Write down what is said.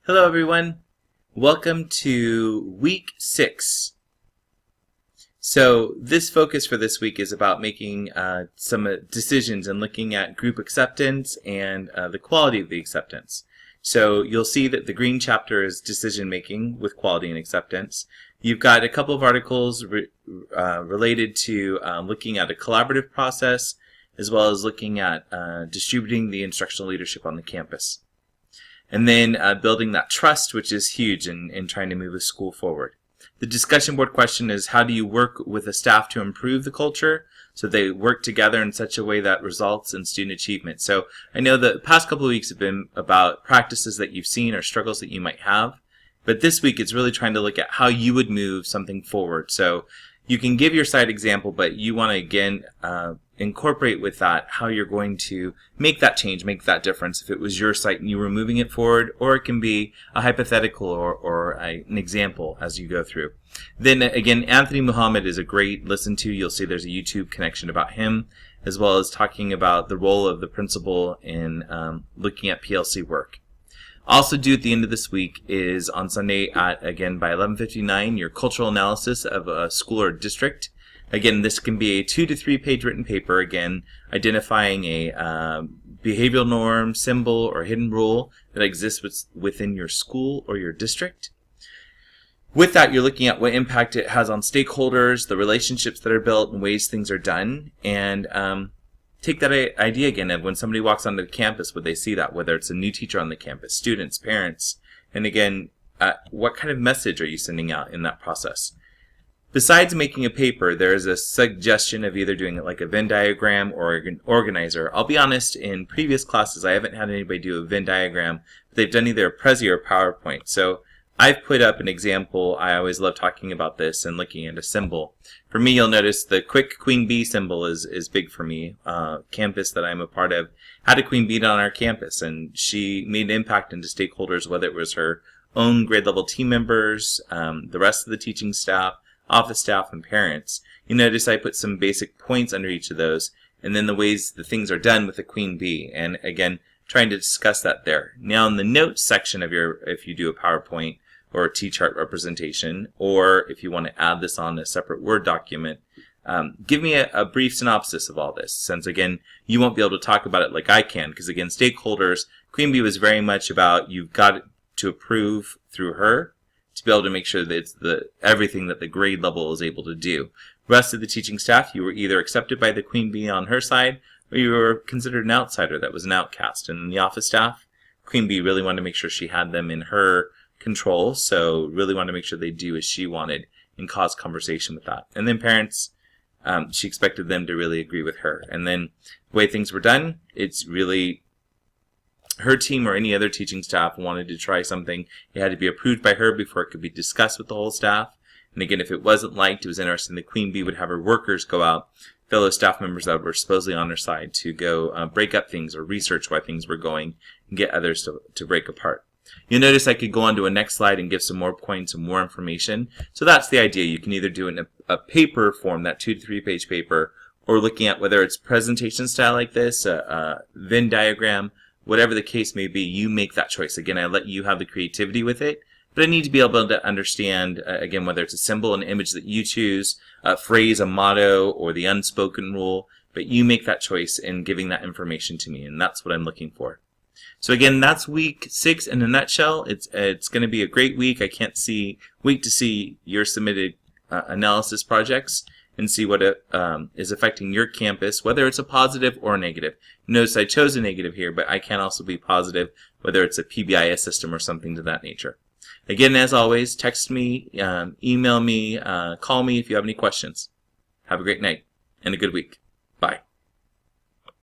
Hello everyone, welcome to week 6. So this focus for this week is about making some decisions and looking at group acceptance and the quality of the acceptance. So you'll see that the green chapter is decision making with quality and acceptance. You've got a couple of articles related to looking at a collaborative process as well as looking at distributing the instructional leadership on the campus. And then building that trust, which is huge in trying to move a school forward. The discussion board question is, how do you work with the staff to improve the culture so they work together in such a way that results in student achievement? So I know the past couple of weeks have been about practices that you've seen or struggles that you might have, but this week it's really trying to look at how you would move something forward. So you can give your site example, but you want to again incorporate with that how you're going to make that change, make that difference if it was your site and you were moving it forward, or it can be a hypothetical or an example as you go through. Then again, Anthony Muhammad is a great listen to. You'll see there's a YouTube connection about him, as well as talking about the role of the principal in looking at PLC work. Also due at the end of this week is on Sunday at, again, by 11:59, your cultural analysis of a school or district. Again, this can be a 2 to 3 page written paper, again, identifying a behavioral norm, symbol, or hidden rule that exists within your school or your district. With that, you're looking at what impact it has on stakeholders, the relationships that are built, and ways things are done, and take that idea again of when somebody walks onto the campus, would they see that, whether it's a new teacher on the campus, students, parents, and again, what kind of message are you sending out in that process? Besides making a paper, there is a suggestion of either doing it like a Venn diagram or an organizer. I'll be honest, in previous classes, I haven't had anybody do a Venn diagram, but they've done either a Prezi or PowerPoint. So I've put up an example. I always love talking about this and looking at a symbol. For me, you'll notice the quick queen bee symbol is big for me. Campus that I'm a part of had a queen bee on our campus, and she made an impact into stakeholders, whether it was her own grade level team members, the rest of the teaching staff, office staff, and parents. You notice I put some basic points under each of those, and then the ways the things are done with the queen bee, and again, trying to discuss that there. Now in the notes section of if you do a PowerPoint or a T-chart representation, or if you want to add this on a separate Word document, give me a brief synopsis of all this, since again, you won't be able to talk about it like I can, because again, stakeholders, queen bee was very much about you've got to approve through her, to be able to make sure that it's everything that the grade level is able to do. The rest of the teaching staff, you were either accepted by the queen bee on her side, or you were considered an outsider that was an outcast. And the office staff, queen bee really wanted to make sure she had them in her control, so really wanted to make sure they do as she wanted and cause conversation with that. And then parents, she expected them to really agree with her. And then the way things were done, it's really her team or any other teaching staff wanted to try something. It had to be approved by her before it could be discussed with the whole staff. And again, if it wasn't liked, it was interesting, the queen bee would have her workers go out, fellow staff members that were supposedly on her side, to go break up things or research why things were going and get others to break apart. You'll notice I could go on to a next slide and give some more points and more information. So that's the idea. You can either do it in a paper form, that 2 to 3 page paper, or looking at whether it's presentation style like this, a Venn diagram, whatever the case may be, you make that choice. Again, I let you have the creativity with it, but I need to be able to understand, again, whether it's a symbol, an image that you choose, a phrase, a motto, or the unspoken rule, but you make that choice in giving that information to me, and that's what I'm looking for. So again, that's week 6 in a nutshell. It's going to be a great week. I can't wait to see your submitted analysis projects and see what is affecting your campus, whether it's a positive or a negative. Notice I chose a negative here, but I can also be positive, whether it's a PBIS system or something to that nature. Again, as always, text me, email me, call me if you have any questions. Have a great night and a good week. Bye.